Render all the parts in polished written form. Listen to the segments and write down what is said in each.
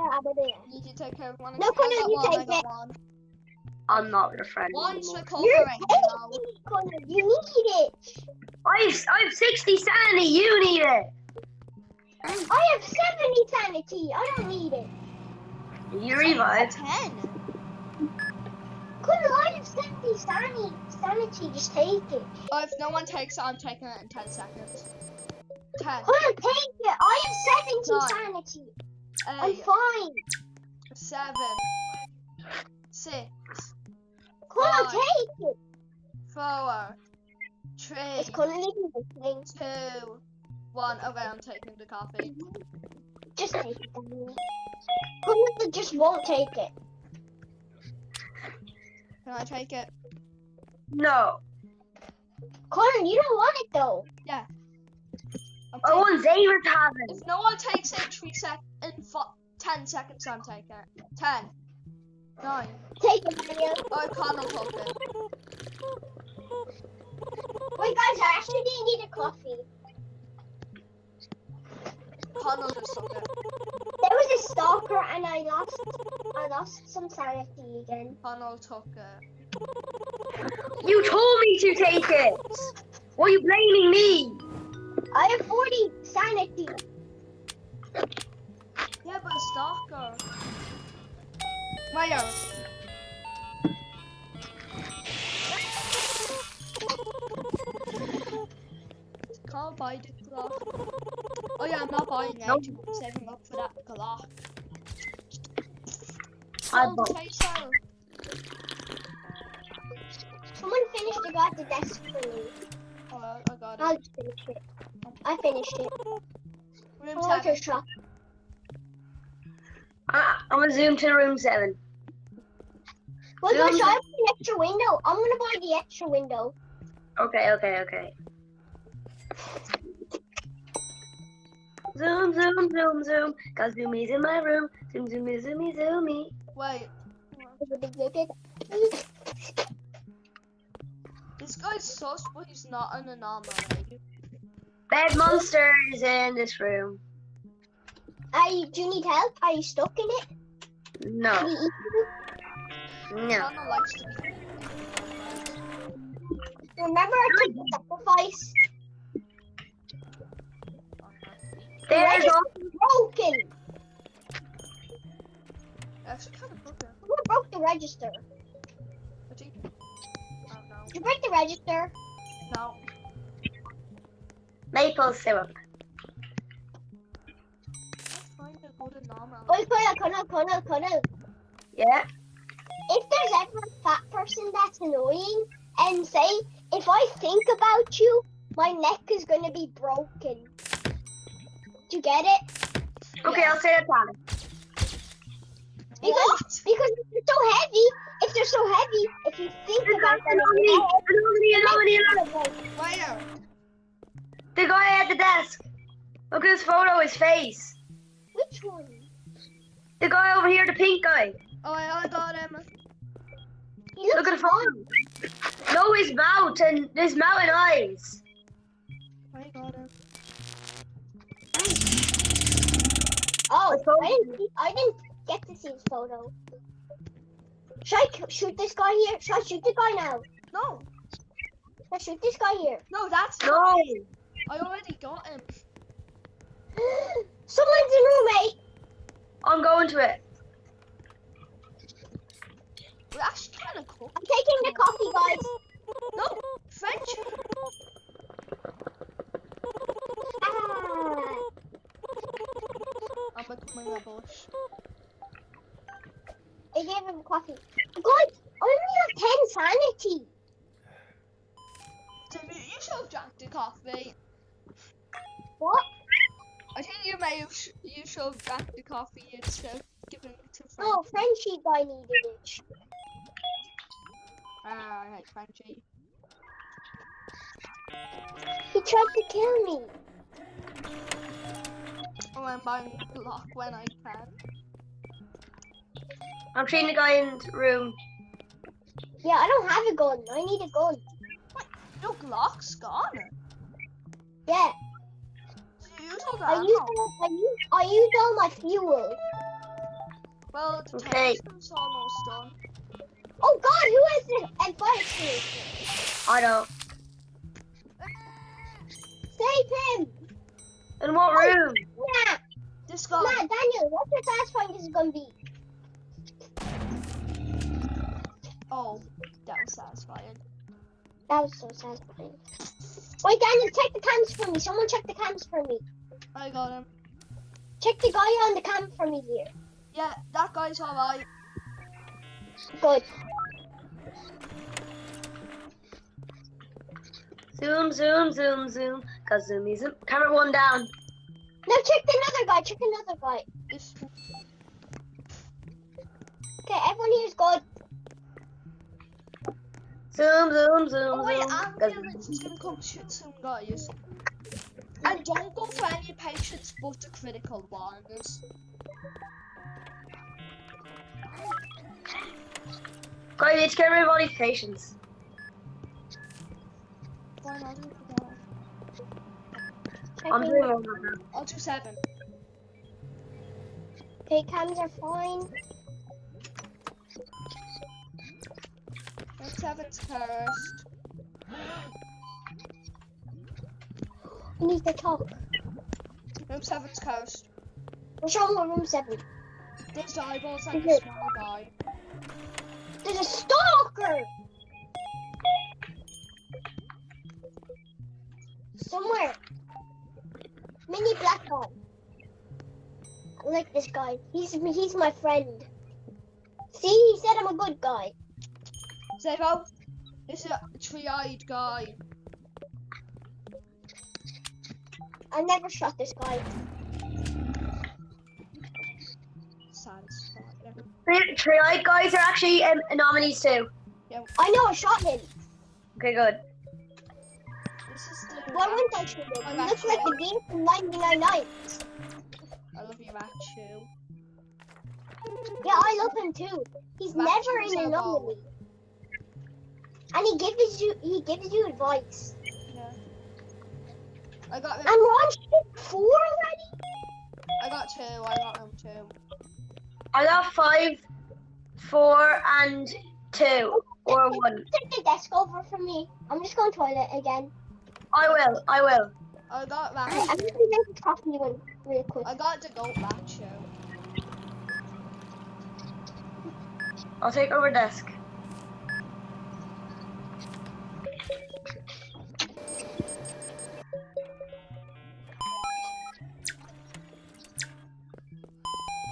Need to take care of one. No, Connor, you take it. One. I'm not your friend One's anymore. You're recovering now. taking it, Connor. You need it. I've 60 sanity. You need it. I have 70 sanity. I don't need it. You revive. 10. Connor, I have 70 sanity. Just take it. Oh, if no one takes it, I'm taking it in 10 seconds. 10. Connor, take it. I have 70 Nine. sanity. I'm 8. fine. 7. 6. Connor, Five. take it. 4. 3. Is Connor even listening? 2. 1. Okay, I'm taking the coffee. Just take it. Daniel. Connor just won't take it. Can I take it? No. Connor, you don't want it though. Yeah. I'm I taking want Xavier to have it. If no one takes it in 10 seconds, I'm taking it. 10. 9. Take it, Daniel. Oh, Connell took it. Wait, guys, I actually need a coffee. Connell just took it. There was a stalker and I lost some sanity again. Connell took it. You told me to take it. Why are you blaming me? I have 40 sanity. Yeah, but a stalker. Where? Can't buy the clock. Oh yeah, I'm not buying it. Nope. I'm saving up for that clock. I Oh, bought. potato. Someone finished the guy at the desk for me. Oh, I got I'll it. just finish it. I finished it. Room I want 7. to shop. I'm gonna zoom to room 7. Well, Zoom. guys, I have the extra window. I'm gonna buy the extra window. Okay. Zoom. Cause Zoomy's in my room. Zoomy. Wait. This guy's sus, but he's not an anomaly. Bed monster is in this room. Do you need help? Are you stuck in it? No. Can you eat No. Connell likes to be. it? Remember I took the sacrifice? There's all. Broken. Actually, kind of broken. Who broke the register? I think. Oh no. Did you break the register? No. Maple syrup. Let's find a good anomaly. Wait, Connor. Yeah. If there's ever a fat person that's annoying, and say, if I think about you, my neck is gonna be broken. Do you get it? Okay, Yeah. I'll say it down. Because if they're so heavy, if you think about them, Anomaly. Where? The guy at the desk. Look at his photo, his face. which one? The guy over here, the pink guy. Oh, I got him. He looks Look at the photo. No, his mouth and eyes. I got him. Oh, Let's go. I didn't get to see his photo. Should I shoot this guy here? Should I shoot the guy now? No, Should I shoot this guy here? no, that's. No. I already got him. Someone's in room 8. I'm going to it. We're actually kind of cool. I'm taking the coffee, guys. No, French. Ah. I'm becoming a bush. I gave him coffee. Guys, I only have 10 sanity. So you should have drank the coffee. What? I think you should have drank the coffee instead of giving it to French. Oh, Frenchie guy needed it. I hate Frenchie. He tried to kill me. Oh, I'm buying a block when I can. I'm treating the guy in the room. Yeah, I don't have a gun. I need a gun. Your Glock's gone. Yeah, So you told I that. used all my fuel. Well, the Okay. task's almost done. Oh God, who is this? And fire extinguisher. I know. Save him. In what room? Nah, This guy. nah, Daniel, what's your task point is gonna be? Oh, that was satisfying. That was so satisfying. Wait, Daniel, check the cams for me. Someone check the cams for me. I got him. Check the guy on the cam for me here. Yeah, that guy's alright. Good. Zoom, zoom, zoom, zoom. Cause zoomy zoom. Camera 1 down. Now check another guy. Check another guy. This Okay, everyone here is good. Zoom, zoom, zoom, Oh wait, zoom. ambulance is gonna come shoot some guys. And don't go for any patients but the critical ones. Guys, you need to get rid of all these patients. Why not do that? Check I'm in. doing all that now. I'll do 7. Okay, cams are fine. Room 7's cursed. We need to talk. Room 7's cursed. We'll show them room 7. There's eyeballs and a Okay. small guy. There's a stalker! Somewhere. Mini black guy. I like this guy. He's my friend. See, he said I'm a good guy. Zero, this is a three-eyed guy. I never shot this guy. Satisfying. Tri guys are actually anomalies too. I know I shot him. Okay, good. This is the. Why wouldn't I shoot him? He looks like the game from 99 Nights. I love you, Rachu. Yeah, I love him too. He's Max never was in our an goal. anomaly. And he gives you advice. Yeah. I got And we're on ship 4 already? I got 2. I got him 2. I got 5, 4, and 2, or 1. Take the desk over from me. I'm just going to toilet again. I will. I got I'm Rachu. going to make a coffee one real quick. I got the goat Rachu. I'll take over desk.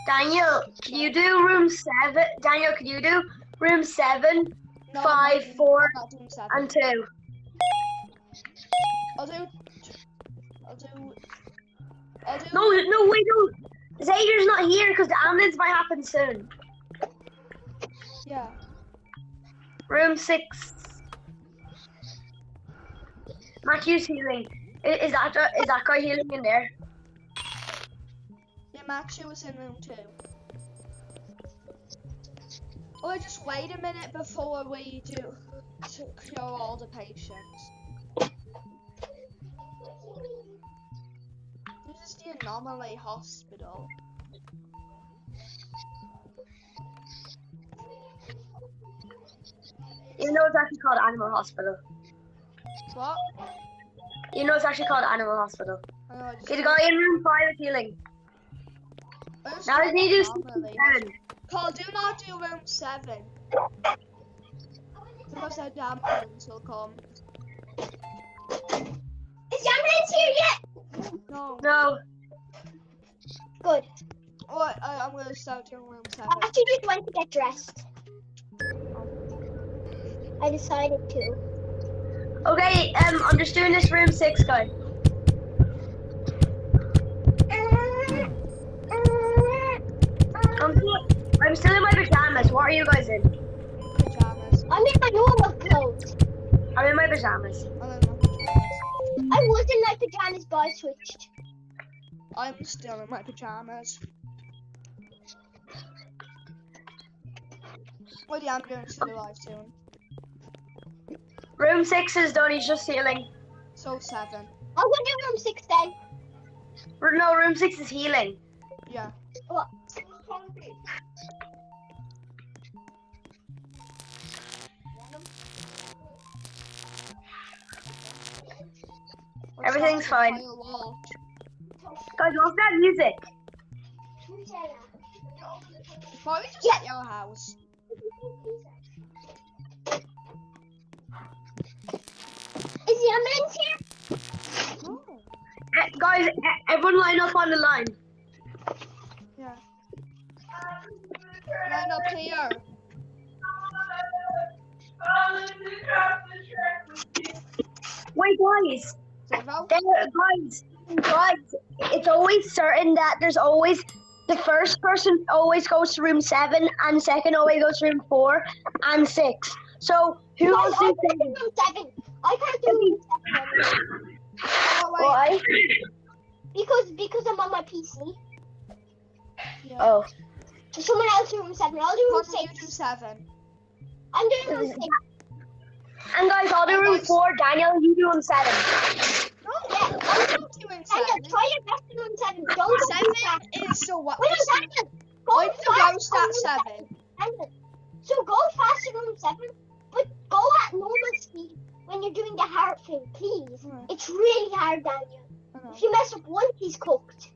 Daniel, can you do room 7? Daniel, can you do room 7, No, 5, I'm 4, not doing 7. and 2? I'll do. No, wait, no. Xavier's not here because the ambulance might happen soon. Yeah. Room 6. Matthew's healing. Is that guy healing in there? Yeah, Maxu was in room 2. Oh, just wait a minute before we do to cure all the patients. This is the anomaly hospital. You know it's actually called Animal Hospital. What? You know it's actually called Animal Hospital. I know, I just- Okay, the guy in room 5 is healing. I just Now want we do anomaly 7. Carl, do not do room 7. Because the ambulance will come. Is the ambulance here yet? No. No. Good. Oh, I'm gonna start doing room 7. I actually just went to get dressed. I decided to. Okay, I'm just doing this room 6 guy. I'm still in my pajamas. What are you guys in? Pajamas. I'm in my normal clothes. I'm in my pajamas. I'm in my pajamas. I was in my pajamas, but I switched. I'm still in my pajamas. Oh, the ambulance will arrive soon. Room 6 is done. He's just healing. So 7. I'll go to room 6 then. No, room 6 is healing. Yeah. What? Everything's fine. Quite a lot. Guys, what's that music? Probably just Yeah. at your house. Is the ambulance here? Oh, Guys, everyone line up on the line. yeah. Line up here. Wait, guys. Devo? Guys, it's always certain that there's always the first person always goes to room 7 and second always goes to room 4 and 6. So who Guys, goes I to can't do room 7. I can't do room 7 Oh, wait. Why? because I'm on my PC. Yeah. Oh. So someone else do room 7. I'll do room Connor, you 6. do 7. I'm doing room 6. And guys, I'll do room 4. Daniel, you do room 7. No, Yeah, I'm not doing Daniel, 7. try your best in room 7. Don't go too fast. 7 is so what? Wait, no, Daniel. Go I'm the fast roast on at room 7. Daniel. So go fast in room 7, but go at normal speed when you're doing the hard thing, please. Right. It's really hard, Daniel. I know. If you mess up once, he's cooked.